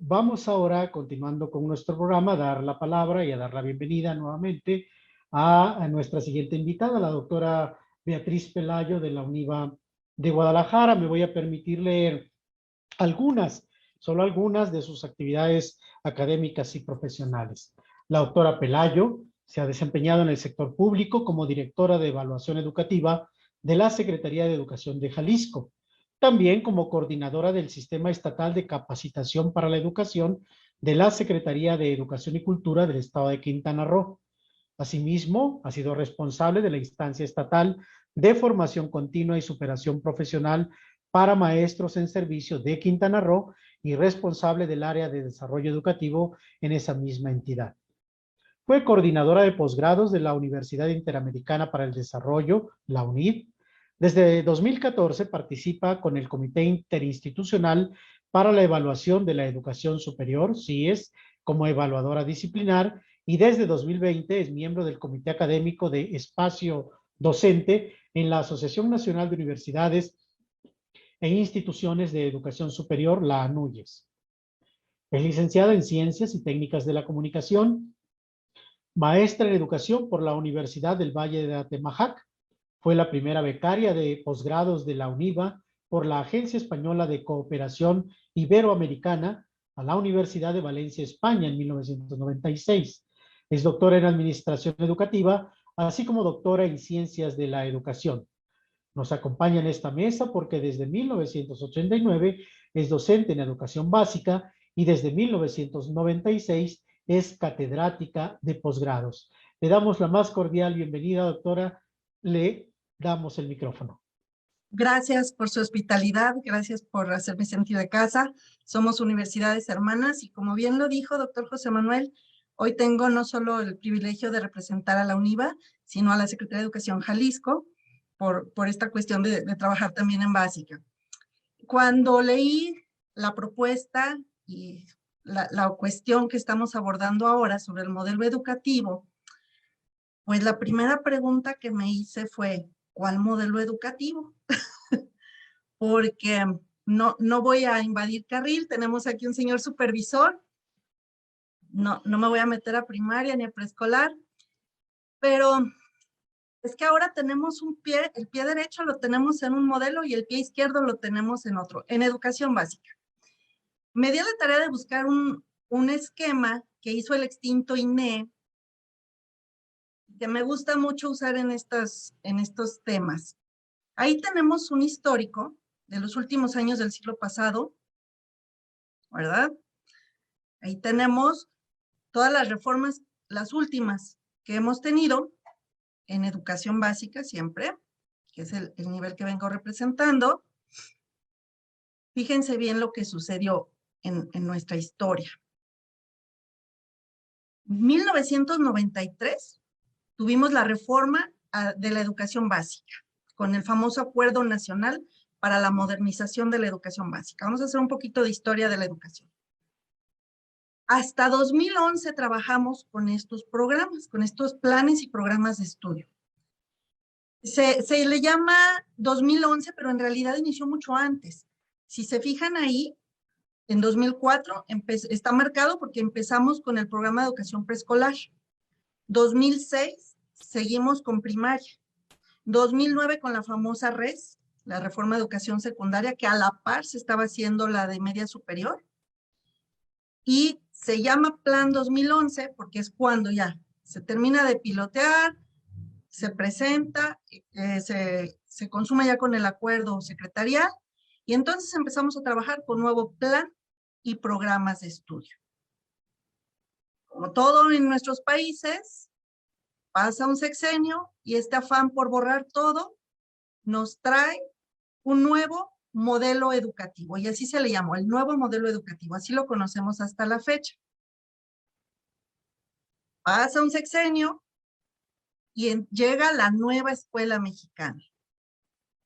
Vamos ahora, continuando con nuestro programa, a dar la palabra y a dar la bienvenida nuevamente a nuestra siguiente invitada, la doctora Beatriz Pelayo de la UNIVA de Guadalajara. Me voy a permitir leer algunas, solo algunas de sus actividades académicas y profesionales. La doctora Pelayo se ha desempeñado en el sector público como directora de evaluación educativa de la Secretaría de Educación de Jalisco, también como coordinadora del Sistema Estatal de Capacitación para la Educación de la Secretaría de Educación y Cultura del Estado de Quintana Roo. Asimismo, ha sido responsable de la instancia estatal de formación continua y superación profesional para maestros en servicio de Quintana Roo y responsable del área de desarrollo educativo en esa misma entidad. Fue coordinadora de posgrados de la Universidad Interamericana para el Desarrollo, la UNID. Desde 2014 participa con el Comité Interinstitucional para la Evaluación de la Educación Superior, CIES, como evaluadora disciplinar, y desde 2020 es miembro del Comité Académico de Espacio Docente en la Asociación Nacional de Universidades e Instituciones de Educación Superior, la ANUYES. Es licenciada en Ciencias y Técnicas de la Comunicación, maestra en Educación por la Universidad del Valle de Atemajac. Fue la primera becaria de posgrados de la UNIVA por la Agencia Española de Cooperación Iberoamericana a la Universidad de Valencia, España, en 1996. Es doctora en Administración Educativa, así como doctora en Ciencias de la Educación. Nos acompaña en esta mesa porque desde 1989 es docente en Educación Básica y desde 1996 es catedrática de posgrados. Le damos la más cordial bienvenida, doctora. Le damos el micrófono. Gracias por su hospitalidad, gracias por hacerme sentir de casa. Somos universidades hermanas y como bien lo dijo doctor José Manuel, hoy tengo no solo el privilegio de representar a la UNIVA, sino a la Secretaría de Educación Jalisco, por esta cuestión de trabajar también en básica. Cuando leí la propuesta y la cuestión que estamos abordando ahora sobre el modelo educativo, pues la primera pregunta que me hice fue, ¿cuál modelo educativo? Porque no voy a invadir carril, tenemos aquí un señor supervisor, no me voy a meter a primaria ni a preescolar, pero es que ahora tenemos el pie derecho lo tenemos en un modelo y el pie izquierdo lo tenemos en otro, en educación básica. Me di a la tarea de buscar un esquema que hizo el extinto INEE, que me gusta mucho usar en estos temas. Ahí tenemos un histórico de los últimos años del siglo pasado, ¿verdad? Ahí tenemos todas las reformas, las últimas que hemos tenido en educación básica siempre, que es el nivel que vengo representando. Fíjense bien lo que sucedió en nuestra historia. En 1993 tuvimos la reforma de la educación básica, con el famoso Acuerdo Nacional para la Modernización de la Educación Básica. Vamos a hacer un poquito de historia de la educación. Hasta 2011 trabajamos con estos programas, con estos planes y programas de estudio. Se le llama 2011, pero en realidad inició mucho antes. Si se fijan ahí, en 2004 está marcado porque empezamos con el programa de educación preescolar. 2006 seguimos con primaria. 2009 con la famosa RES, la Reforma de Educación Secundaria, que a la par se estaba haciendo la de media superior. Y se llama Plan 2011 porque es cuando ya se termina de pilotear, se presenta, se consume ya con el acuerdo secretarial y entonces empezamos a trabajar con nuevo plan y programas de estudio. Como todo en nuestros países, pasa un sexenio y este afán por borrar todo nos trae un nuevo modelo educativo, y así se le llamó, el nuevo modelo educativo, así lo conocemos hasta la fecha. Pasa un sexenio y llega la nueva escuela mexicana.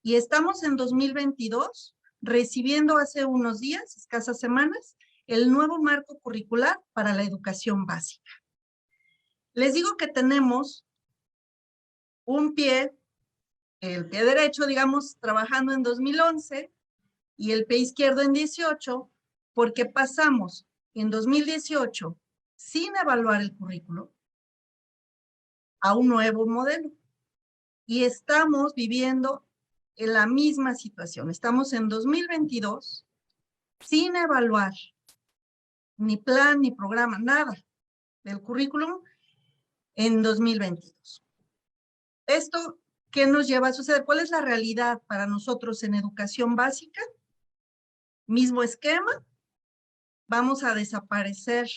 Y estamos en 2022 recibiendo hace unos días, escasas semanas, el nuevo marco curricular para la educación básica. Les digo que tenemos un pie, el pie derecho, digamos, trabajando en 2011 y el pie izquierdo en 18, porque pasamos en 2018, sin evaluar el currículo, a un nuevo modelo. Y estamos viviendo en la misma situación. Estamos en 2022 sin evaluar ni plan, ni programa, nada del currículum en 2022. ¿Esto qué nos lleva a suceder? ¿Cuál es la realidad para nosotros en educación básica? Mismo esquema. Vamos a desaparecer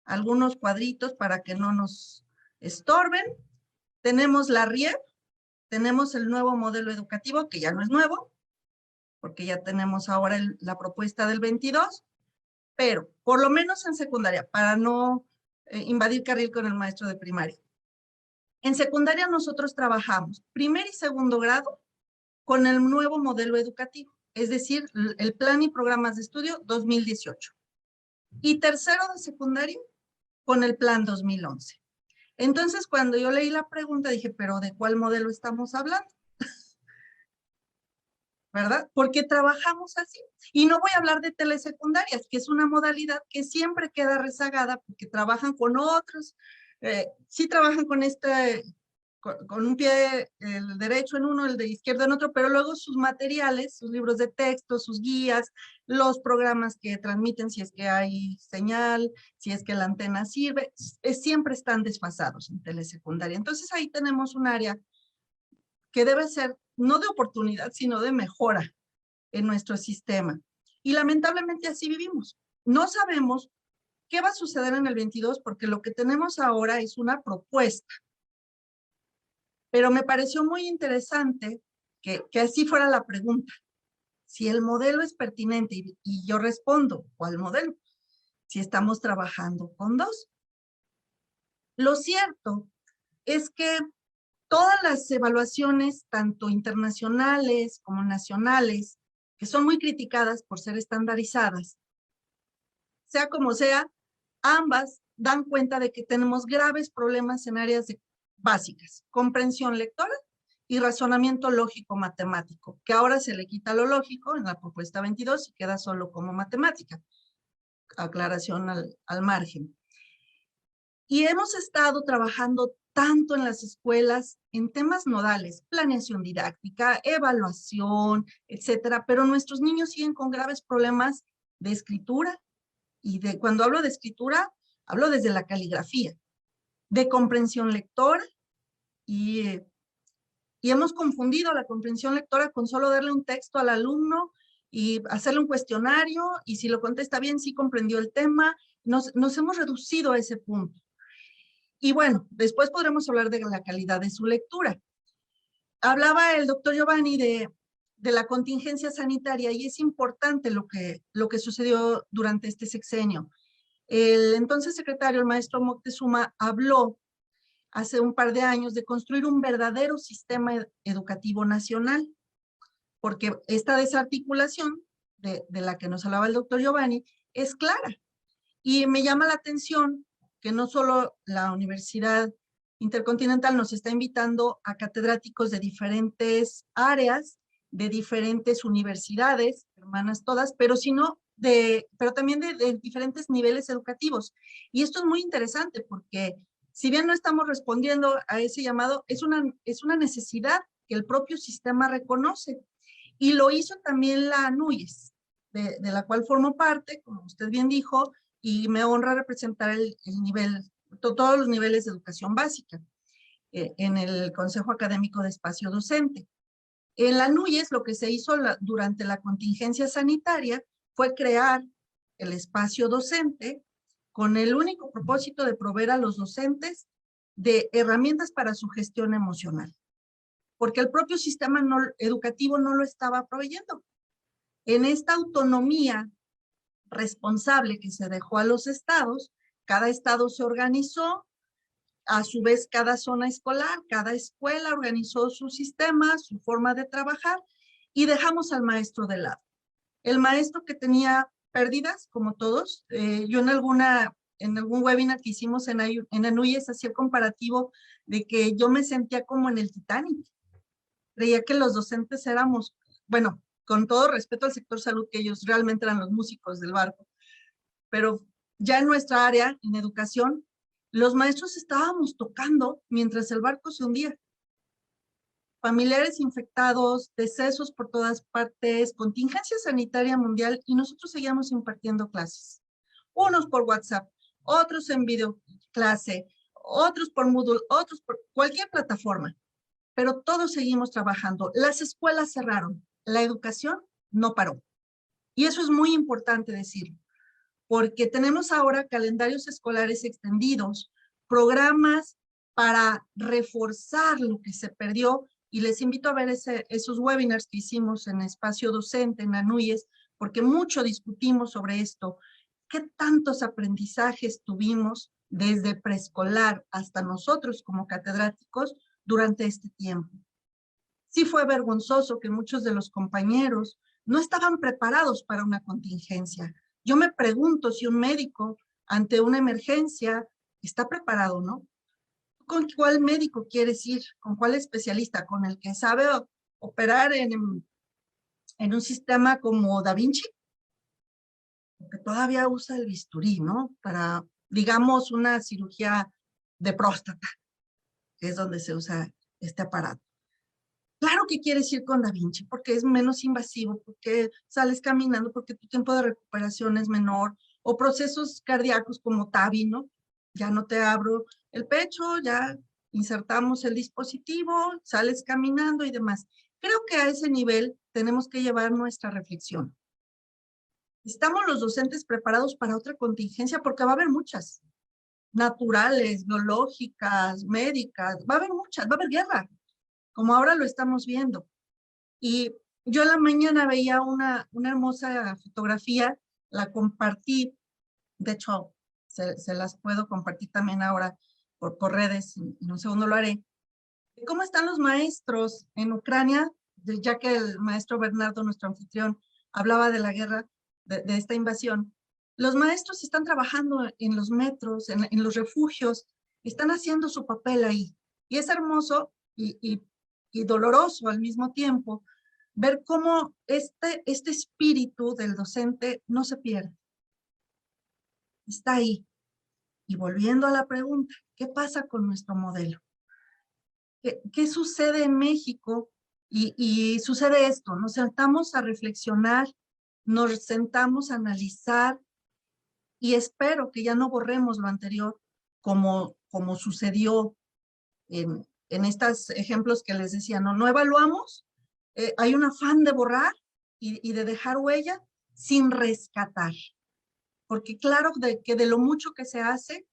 algunos cuadritos para que no nos estorben. Tenemos la RIEP, tenemos el nuevo modelo educativo, que ya no es nuevo, porque ya tenemos ahora la propuesta del 22, pero por lo menos en secundaria, para no invadir carril con el maestro de primaria. En secundaria nosotros trabajamos primer y segundo grado con el nuevo modelo educativo, es decir, el plan y programas de estudio 2018. Y tercero de secundaria con el plan 2011. Entonces, cuando yo leí la pregunta, dije, ¿pero de cuál modelo estamos hablando? ¿Verdad? Porque trabajamos así. Y no voy a hablar de telesecundarias, que es una modalidad que siempre queda rezagada porque trabajan con otros, sí trabajan con con un pie el derecho en uno, el de izquierda en otro, pero luego sus materiales, sus libros de texto, sus guías, los programas que transmiten, si es que hay señal, si es que la antena sirve, siempre están desfasados en telesecundaria. Entonces ahí tenemos un área que debe ser no de oportunidad, sino de mejora en nuestro sistema. Y lamentablemente así vivimos. No sabemos qué va a suceder en el 22 porque lo que tenemos ahora es una propuesta. Pero me pareció muy interesante que así fuera la pregunta. Si el modelo es pertinente y yo respondo, ¿cuál modelo? Si estamos trabajando con dos. Lo cierto es que todas las evaluaciones, tanto internacionales como nacionales, que son muy criticadas por ser estandarizadas, sea como sea, ambas dan cuenta de que tenemos graves problemas en áreas básicas, comprensión lectora y razonamiento lógico-matemático, que ahora se le quita lo lógico en la propuesta 22 y queda solo como matemática. Aclaración al margen. Y hemos estado trabajando tanto en las escuelas en temas nodales, planeación didáctica, evaluación, etcétera, pero nuestros niños siguen con graves problemas de escritura, y cuando hablo de escritura, hablo desde la caligrafía, de comprensión lectora, y hemos confundido la comprensión lectora con solo darle un texto al alumno y hacerle un cuestionario, y si lo contesta bien, sí comprendió el tema. Nos hemos reducido a ese punto. Y bueno, después podremos hablar de la calidad de su lectura. Hablaba el doctor Giovanni de la contingencia sanitaria, y es importante lo que sucedió durante este sexenio. El entonces secretario, el maestro Moctezuma, habló hace un par de años de construir un verdadero sistema educativo nacional, porque esta desarticulación de la que nos hablaba el doctor Giovanni es clara. Y me llama la atención que no solo la Universidad Intercontinental nos está invitando a catedráticos de diferentes áreas, de diferentes universidades, hermanas todas, pero también de diferentes niveles educativos. Y esto es muy interesante porque si bien no estamos respondiendo a ese llamado, es una necesidad que el propio sistema reconoce. Y lo hizo también la NUYES, de la cual formo parte, como usted bien dijo, y me honra representar todos los niveles de educación básica en el Consejo Académico de Espacio Docente. En la NUYES lo que se hizo durante la contingencia sanitaria fue crear el espacio docente con el único propósito de proveer a los docentes de herramientas para su gestión emocional, porque el propio sistema educativo no lo estaba proveyendo. En esta autonomía responsable que se dejó a los estados, cada estado se organizó, a su vez cada zona escolar, cada escuela organizó su sistema, su forma de trabajar, y dejamos al maestro de lado. El maestro que tenía pérdidas, como todos, yo en algún webinar que hicimos en ANUYES hacía el comparativo de que yo me sentía como en el Titanic. Creía que los docentes éramos, bueno, con todo respeto al sector salud, que ellos realmente eran los músicos del barco, pero Ya en nuestra área, en educación, los maestros estábamos tocando mientras el barco se hundía. Familiares infectados, decesos por todas partes, contingencia sanitaria mundial, y nosotros seguíamos impartiendo clases. Unos por WhatsApp, otros en videoclase, otros por Moodle, otros por cualquier plataforma. Pero todos seguimos trabajando. Las escuelas cerraron, la educación no paró. Y eso es muy importante decirlo, porque tenemos ahora calendarios escolares extendidos, programas para reforzar lo que se perdió, y les invito a ver esos webinars que hicimos en Espacio Docente, en ANUYES, porque mucho discutimos sobre esto. ¿Qué tantos aprendizajes tuvimos desde preescolar hasta nosotros como catedráticos durante este tiempo? Sí fue vergonzoso que muchos de los compañeros no estaban preparados para una contingencia. Yo me pregunto si un médico ante una emergencia está preparado, ¿no? ¿Con cuál médico quieres ir? ¿Con cuál especialista? ¿Con el que sabe operar en un sistema como Da Vinci? Que todavía usa el bisturí, ¿no? Para, digamos, una cirugía de próstata, que es donde se usa este aparato. Claro que quieres ir con Da Vinci, porque es menos invasivo, porque sales caminando, porque tu tiempo de recuperación es menor, o procesos cardíacos como TAVI, ¿no? Ya no te abro el pecho, ya insertamos el dispositivo, sales caminando y demás. Creo que a ese nivel tenemos que llevar nuestra reflexión. ¿Estamos los docentes preparados para otra contingencia? Porque va a haber muchas, naturales, biológicas, médicas, va a haber muchas, va a haber guerra, como ahora lo estamos viendo. Y yo en la mañana veía una hermosa fotografía, la compartí, de hecho, se las puedo compartir también ahora por redes, en un segundo lo haré. ¿Cómo están los maestros en Ucrania? Ya que el maestro Bernardo, nuestro anfitrión, hablaba de la guerra, de esta invasión. Los maestros están trabajando en los metros, en los refugios, están haciendo su papel ahí. Y es hermoso y doloroso al mismo tiempo ver cómo este espíritu del docente no se pierde. Está ahí. Y volviendo a la pregunta, ¿qué pasa con nuestro modelo? ¿Qué sucede en México? Y sucede esto, nos sentamos a reflexionar, nos sentamos a analizar, y espero que ya no borremos lo anterior como sucedió en estos ejemplos que les decía, no evaluamos, hay un afán de borrar y de dejar huella sin rescatar. Porque claro que de lo mucho que se hace,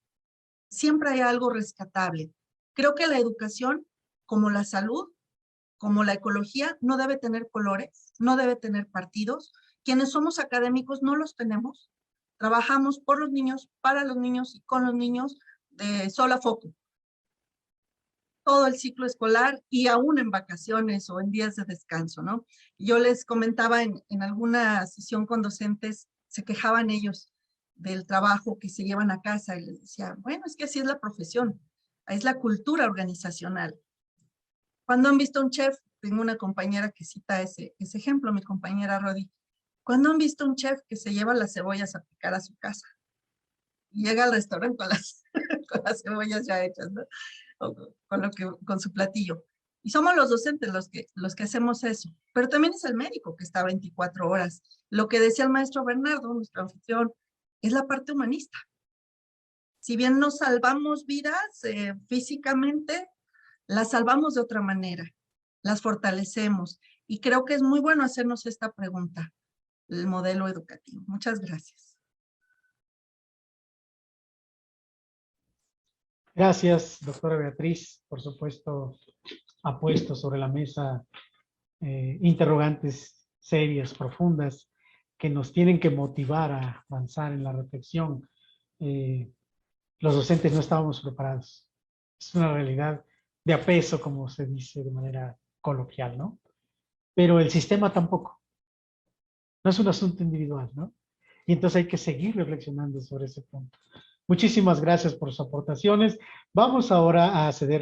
siempre hay algo rescatable. Creo que la educación, como la salud, como la ecología, no debe tener colores, no debe tener partidos. Quienes somos académicos no los tenemos. Trabajamos por los niños, para los niños y con los niños de sol a foco. Todo el ciclo escolar y aún en vacaciones o en días de descanso, ¿no? Yo les comentaba en alguna sesión con docentes, se quejaban ellos del trabajo que se llevan a casa y les decía, bueno, es que así es la profesión, es la cultura organizacional. ¿Cuándo han visto un chef? Tengo una compañera que cita ese ejemplo, mi compañera Rodi. ¿Cuándo han visto un chef que se lleva las cebollas a picar a su casa? Y llega al restaurante con las cebollas ya hechas, ¿no? Con su platillo. Y somos los docentes los que hacemos eso. Pero también es el médico que está 24 horas. Lo que decía el maestro Bernardo, nuestro anfitrión, es la parte humanista. Si bien nos salvamos vidas físicamente, las salvamos de otra manera, las fortalecemos. Y creo que es muy bueno hacernos esta pregunta, el modelo educativo. Muchas gracias. Gracias, doctora Beatriz. Por supuesto, ha puesto sobre la mesa interrogantes serias, profundas, que nos tienen que motivar a avanzar en la reflexión. Los docentes no estábamos preparados. Es una realidad de apeso, como se dice de manera coloquial, ¿no? Pero el sistema tampoco. No es un asunto individual, ¿no? Y entonces hay que seguir reflexionando sobre ese punto. Muchísimas gracias por sus aportaciones. Vamos ahora a ceder la